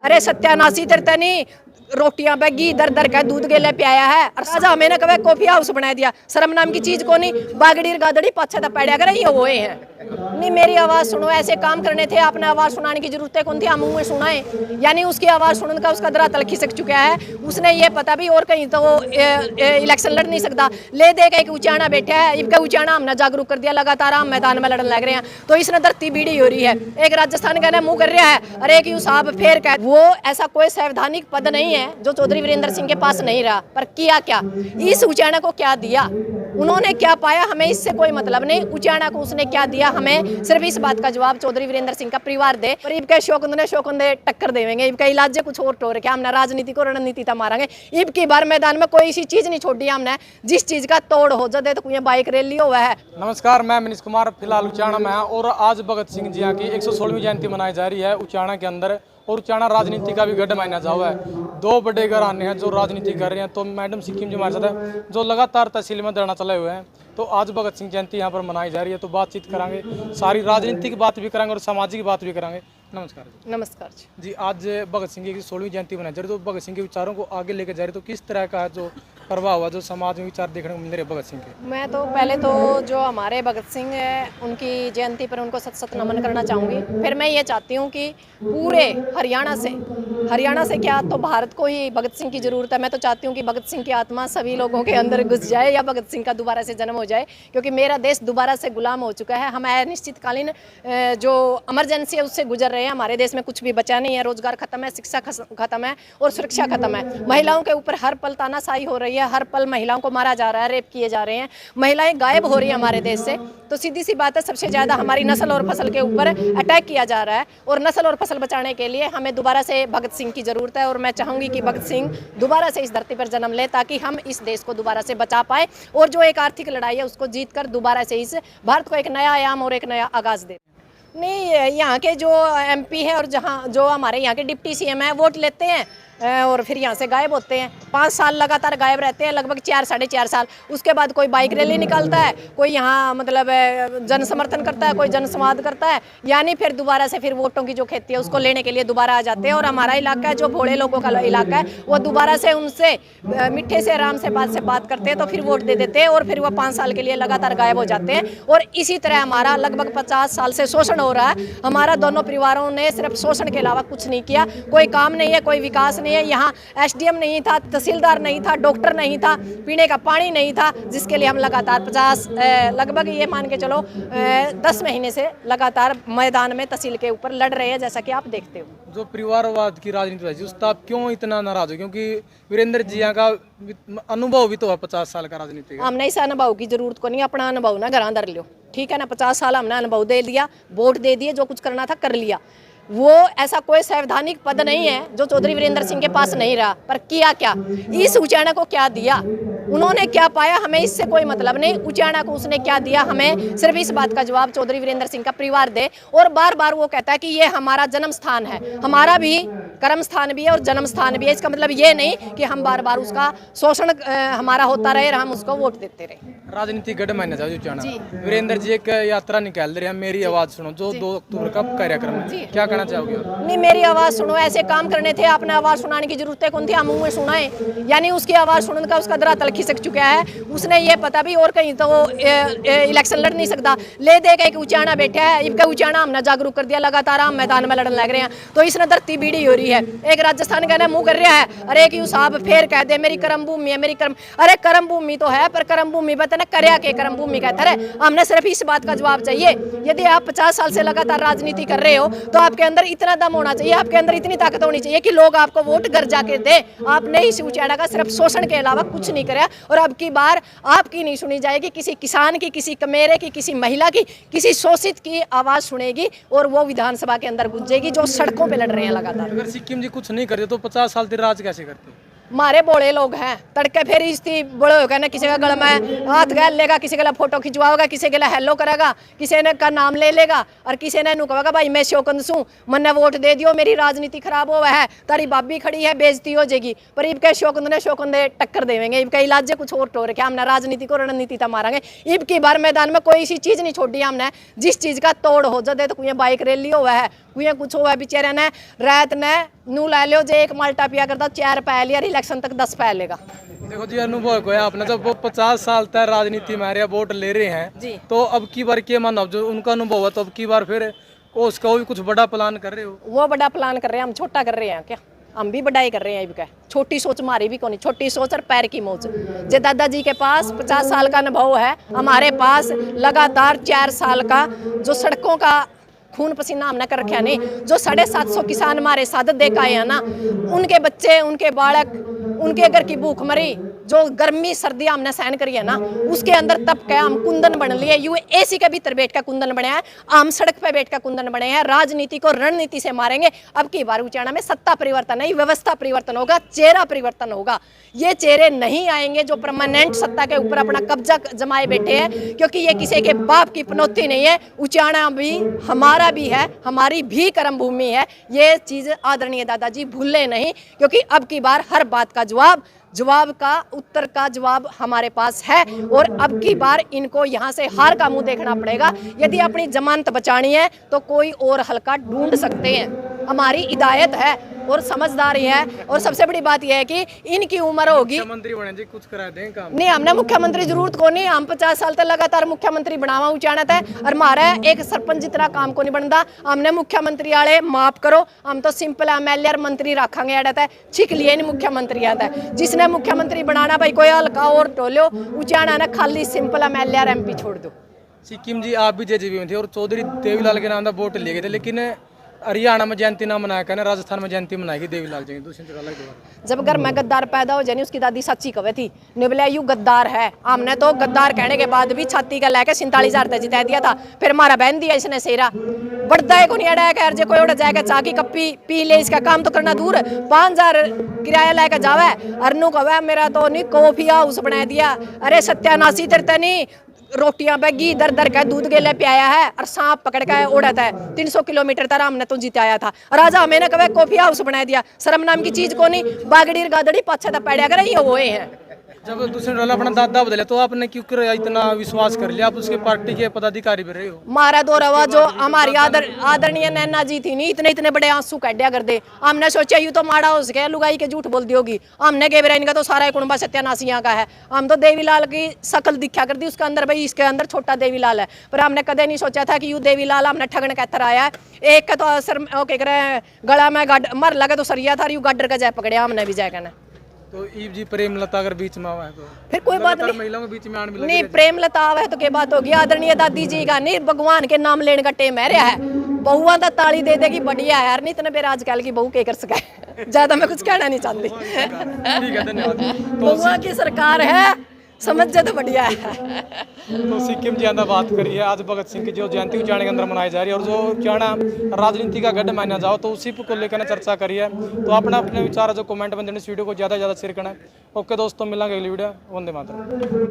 अरे सत्यानाशी तेरे तनी रोटियां बैगी इधर दर का दूध गेले पियाया है और राजा हमें ना कभी कॉफी हाउस बना दिया। शर्म नाम की चीज को नहीं, बागड़ी गादड़ी पाछा तो पैड़ा करे ये हुए हैं। नहीं मेरी आवाज सुनो, ऐसे काम करने थे, आपने आवाज सुनाने की जरूरत है कौन थी, हम मुंह में सुनाए। यानी उसकी आवाज सुनने का उसका धरातल खिसक चुका है, उसने ये पता भी और कहीं तो वो इलेक्शन लड़ नहीं सकता। ले दे के उचाना बैठा है, इनका उचाना हमने जागरूक कर दिया, लगातार हम मैदान में लड़ने लग रहे हैं तो इसने धरती बीड़ी हो रही है। एक राजस्थान का मुंह कर रहा है और एक यू साहब फेर का। वो ऐसा कोई संवैधानिक पद नहीं है जो चौधरी वीरेंद्र सिंह के पास नहीं रहा, पर किया क्या, इस उचाना को क्या दिया, उन्होंने क्या पाया, हमें इससे कोई मतलब नहीं। उचाना को उसने क्या दिया, हमें सिर्फ इस बात का जवाब चौधरी वीरेंद्र सिंह का परिवार दे। पर इब के शोकंदे टक्कर देंगे, इब का इलाज कुछ और टोर क्या, हमने राजनीति को रणनीति था मारेंगे। इब की बार मैदान में कोई ऐसी चीज नहीं छोड़ी हमने जिस चीज का तोड़ हो जाए तो कोई बाइक रैली हुआ है। नमस्कार, मैं मनीष कुमार, फिलहाल उचाना में और आज भगत सिंह जी की 116वीं जयंती मनाई जा रही है उचाना के अंदर। और उचाना राजनीति का भी गढ़ माना जाओ है। दो बड़े घराने हैं जो राजनीति कर रहे हैं। तो मैडम सिक्किम जी हमारे साथ है जो लगातार तहसील में धरना चलाए हुए हैं। तो आज भगत सिंह जयंती यहाँ पर मनाई जा रही है, तो बातचीत करेंगे, सारी राजनीति की बात भी करेंगे और सामाजिक बात भी करेंगे। नमस्कार जी। नमस्कार जी, आज भगत सिंह की 16वीं जयंती मनाई जा रही है, तो भगत सिंह के विचारों को आगे लेकर जा रही है, तो किस तरह का जो प्रभाव हुआ जो समाज में विचार देखने को मिल रहे हैं भगत सिंह के? मैं तो पहले तो जो हमारे भगत सिंह है उनकी जयंती पर उनको सत सत नमन करना चाहूँगी। फिर मैं ये चाहती हूँ कि पूरे हरियाणा से क्या तो भारत को ही भगत सिंह की ज़रूरत है। मैं तो चाहती हूँ कि भगत सिंह की आत्मा सभी लोगों के अंदर घुस जाए या भगत सिंह का दोबारा से जन्म हो जाए, क्योंकि मेरा देश दोबारा से गुलाम हो चुका है। हम अनिश्चितकालीन जो इमरजेंसी है उससे गुजर रहे हैं। हमारे देश में कुछ भी बचा नहीं है, रोजगार खत्म है, शिक्षा खत्म है और सुरक्षा खत्म है। महिलाओं के ऊपर हर पल तानाशाही हो रही है, हर पल महिलाओं को मारा जा रहा है, रेप किए जा रहे हैं, महिलाएं गायब हो रही है हमारे देश से। तो सीधी सी बात है, सबसे ज़्यादा हमारी नस्ल और फसल के ऊपर अटैक किया जा रहा है और नस्ल और फसल बचाने के लिए हमें दोबारा से भगत सिंह की ज़रूरत है। और मैं चाहूँगी कि भगत सिंह दोबारा से इस धरती पर जन्म ले ताकि हम इस देश को दोबारा से बचा पाए और जो एक आर्थिक लड़ाई है उसको जीत कर दोबारा से इस भारत को एक नया आयाम और एक नया आगाज़ दे। नहीं, यहाँ के जो एमपी है और जो हमारे यहाँ के डिप्टी सीएम है वोट लेते हैं और फिर यहाँ से गायब होते हैं। 5 साल लगातार गायब रहते हैं, लगभग 4 साढ़े 4 साल। उसके बाद कोई बाइक रैली निकालता है, कोई यहाँ मतलब जन समर्थन करता है, कोई जन संवाद करता है, यानी फिर दोबारा से फिर वोटों की जो खेती है उसको लेने के लिए दोबारा आ जाते हैं। और हमारा इलाका है जो भोले लोगों का इलाका है, वो दोबारा से उनसे मीठे से आराम से बात करते हैं तो फिर वोट दे देते हैं और फिर वो 5 साल के लिए लगातार गायब हो जाते हैं। और इसी तरह हमारा लगभग 50 साल से शोषण हो रहा है। हमारा दोनों परिवारों ने सिर्फ शोषण के अलावा कुछ नहीं किया, कोई काम नहीं है, कोई विकास नहीं है। यहाँ एसडीएम नहीं था, तहसीलदार नहीं था, डॉक्टर नहीं था, पीने का पानी नहीं था, जिसके लिए हम लगातार 50 लगभग ये मान के चलो 10 महीने से लगातार मैदान में तहसील के ऊपर लड़ रहे हैं, जैसा कि आप देखते हो। जो परिवारवाद की राजनीति है उसका आप क्यों इतना नाराज हो? क्योंकि वीरेंद्र जी का अनुभव भी तो है 50 साल का राजनीति का। हमने इस अनुभव की जरूरत को नहीं, अपना अनुभव ना घर अंदर लो, ठीक है ना। 50 साल हमने अनुभव दे लिया, वोट दे दिए, जो कुछ करना था कर लिया। वो ऐसा कोई संवैधानिक पद नहीं है जो चौधरी वीरेंद्र सिंह के पास नहीं रहा, पर किया क्या, इस उचाना को क्या दिया, उन्होंने क्या पाया, हमें इससे कोई मतलब नहीं। उचाना को उसने क्या दिया, हमें सिर्फ इस बात का जवाब चौधरी वीरेंद्र सिंह का परिवार दे। और बार बार वो कहता है कि ये हमारा जन्म स्थान है, हमारा भी कर्म स्थान भी है और जन्म स्थान भी है। इसका मतलब ये नहीं कि हम बार बार उसका शोषण हमारा होता रहे और हम उसको वोट देते रहे। राजनीति गढ़ माना जाए उचाना। वीरेंद्र जी एक यात्रा निकाल रहे हैं, मेरी आवाज सुनो, जो 2 अक्टूबर का कार्यक्रम है, क्या कहना चाहोगे? नहीं मेरी आवाज सुनो, ऐसे काम करने थे, आपने आवाज सुनाने की जरूरत है कौन थी, हम मुंह में सुनाए। यानी उसकी आवाज सुनने का उसका धरातल खिसक चुका है, उसने ये पता भी और कहीं तो वो इलेक्शन लड़ नहीं सकता। ले दे के उचाना बैठा है, इनका उचाना हमने जागरूक कर दिया, लगातार हम मैदान में लड़ने लग रहे हैं तो इसने धरती बीड़ी हो रही है। एक राजस्थान का मुंह कर रहा है और एक यू साहब फेर कह दे मेरी कर्म भूमि है, मेरी कर्म। अरे कर्म भूमि तो है, पर कर्म भूमि बता कर्या के कर्म भूमि कहता है। हमने सिर्फ इस बात का जवाब चाहिए, यदि आप 50 साल से लगातार राजनीति कर रहे हो तो आपके अंदर इतना दम होना चाहिए, आपके अंदर इतनी ताकत होनी चाहिए कि लोग आपको वोट घर जाके दे। आपने इस उचाना का सिर्फ शोषण के अलावा कुछ नहीं कराया और अब की बार आपकी नहीं सुनी जाएगी, किसी किसान की, किसी कमेरे की, किसी महिला की, किसी शोषित की आवाज सुनेगी और वो विधानसभा के अंदर गुंजेगी जो सड़कों पे लड़ रहे हैं लगातार। अगर सिक्किम जी कुछ नहीं करते तो 50 साल से राज कैसे करते? मारे बोले लोग हैं, तड़के फेरी इसती बड़े हो गए ना, किसी का गल में हाथ गैल लेगा, किसी के फोटो खिंचवाओगा, किसी के हेलो करेगा, किसी ने का नाम ले लेगा और किसी ने कहेगा भाई मैं शोकंद सूँ, मन्ने वोट दे दियो, मेरी राजनीति खराब हो है, तारी बाबी खड़ी है, बेइज्जती हो जाएगी। पर इब के शोकंदे टक्कर देंगे, इब का इलाज कुछ और टोर क्या, हमने राजनीति को रणनीति था मारेंगे। इब की बार मैदान में कोई ऐसी चीज नहीं छोड़ी हमने जिस चीज का तोड़ हो जाए तो कोई बाइक रैली हुआ है, हुए कुछ हुआ बेचारे ने रात ने नू ला लो जे एक माल्टा पिया करता 4 पै लिया इलेक्शन तक 10 पै लेगा। देखो जी अनुभव को है आपने, जब वो 50 साल तक राजनीति में रहे वोट ले रहे हैं जी। तो अब की बार क्या मानो, जो उनका अनुभव है तो अब की बार फिर उसका भी कुछ बड़ा प्लान कर रहे हो? वो बड़ा प्लान कर रहे हैं, हम छोटा कर रहे हैं क्या? हम भी बड़ा ही कर रहे हैं। क्या छोटी सोच हमारी भी कौन, छोटी सोच और पैर की मौज। जे दादाजी के पास 50 साल का अनुभव है, हमारे पास लगातार 4 साल का जो सड़कों का खून पसीना हमने कर रखा नहीं, जो 750 किसान हमारे साथ देख आए हैं ना, उनके बच्चे, उनके बालक, उनके घर की भूख मरी, जो गर्मी सर्दियां हमने सहन करी है ना, उसके अंदर तप के हम कुंदन बन लिए। यू एसी के भीतर बैठ का कुंदन बने हैं, हम सड़क पे बैठ का कुंदन बने हैं। राजनीति को रणनीति से मारेंगे। अब की बार उचाना में सत्ता परिवर्तन नहीं, व्यवस्था परिवर्तन होगा, चेहरा परिवर्तन होगा। ये चेहरे नहीं आएंगे जो परमानेंट सत्ता के ऊपर अपना कब्जा जमाए बैठे हैं, क्योंकि ये किसी के बाप की पनौती नहीं है। उचाना भी हमारा भी है, हमारी भी कर्म भूमि है। ये चीज आदरणीय दादाजी भूले नहीं, क्योंकि अब की बार हर बात का जवाब का उत्तर का जवाब हमारे पास है। और अब की बार इनको यहाँ से हार का मुंह देखना पड़ेगा। यदि अपनी जमानत बचानी है तो कोई और हल्का ढूंढ सकते हैं। हमारी हिदायत है और समझदारी है। और सबसे बड़ी बात यह है कि इनकी उम्र होगी, मुख्यमंत्री बने जी, कुछ करा दें काम नहीं। हमने मुख्यमंत्री जरूरत को नहीं, हम 50 साल तक लगातार मुख्यमंत्री बनावा उचाना था, और हमारा एक सरपंच जितना काम को नहीं बनता। हमने मुख्यमंत्री वाले माफ करो, हम तो सिंपल एमएलए और मंत्री रखेंगे। अड़ा छिक लिए नहीं मुख्यमंत्री आता है। जिसने मुख्यमंत्री बनाना भाई कोई हल्का और टोलो उचाना ना, खाली सिंपल एमएलए और एमपी छोड़ दो। सिक्किम जी आप भी जेजेपी में थे और चौधरी देवीलाल के नाम का वोट ले गए थे, लेकिन हरियाणा में जयंती ना मनाया कहने, राजस्थान में जयंती मनाएगी देवीलाल जी दूसरी जगह। जब घर में गद्दार पैदा हो जानी, उसकी दादी सच्ची कवे थी, निबले यू गद्दार है। हमने तो गद्दार कहने के बाद भी छाती का लेके 47,000 तक जिता दिया था। फिर हमारा बहन दिया इसने सेरा बढ़ता है को नहीं अड़ा है जे कोई उड़ जाएगा चाह की कप्पी पी ले, इसका काम तो करना दूर। 5,000 किराया लेके जावे, अरनू कवे मेरा तो नहीं कॉफी हाउस बना दिया। अरे सत्यानाशी तेरे नहीं, रोटियां बैगी दर दर का दूध गेले पियाया है और सांप पकड़ के उड़त है। 300 किलोमीटर तक हमने तो जिताया था। राजा हमें ने कहे कॉफी हाउस बना दिया। शर्म नाम की चीज को नहीं, बागड़ी गादड़ी पाछे तक पैड़ा करे ये हुए हैं। जब दूसरे रोल अपना दादा बदले तो आपने क्यों कर इतना विश्वास कर लिया? आप उसके पार्टी के पदाधिकारी भी रहे हो। मारा दो रवा जो हमारी आदरणीय नैना जी थी, नहीं इतने बड़े आंसू काटिया कर दे। हमने सोचा यू तो माड़ा हो सके, लुगाई के झूठ बोल दी होगी। हमने गेबरा इनका तो सारा कुंबा सत्यानाशियां का है। हम तो देवीलाल की शकल दिखा कर दी उसके अंदर, भाई इसके अंदर छोटा देवीलाल है। पर हमने कदे नहीं सोचा था कि यू देवीलाल हमने ठगन कहकर आया है। एक का तो असर गला में मर लगे तो सरिया था, यू गाडर का जाए पकड़े हमने भी जाएगा ना। तो ईव जी प्रेमलता अगर बीच में आवा है तो फिर कोई बात नहीं, महिलाओं के बीच में आने नहीं प्रेमलता आवे तो क्या बात होगी। आदरणीय दादी जी का नहीं भगवान के नाम लेने का टेम है रहा है। बहुआ तो ताली दे देगी बढ़िया है यार, नहीं इतने बेर आजकल की बहू के कर सके। ज्यादा मैं कुछ कहना नहीं चाहती। ठीक है, धन्यवाद। बहुआ की सरकार है, समझ जाए तो बढ़िया है। तो सिक्किम जी अंदर बात करी है, आज भगत सिंह की जो जयंती उचाना के अंदर मनाई जा रही है और जो उचाना राजनीति का गढ़ माना जाओ तो उसी को लेकर चर्चा करी है। तो अपने विचार जो कमेंट में देने, इस वीडियो को ज़्यादा से ज़्यादा शेयर करना है। ओके दोस्तों, मिलेंगे अगली वीडियो। वंदे मातरम।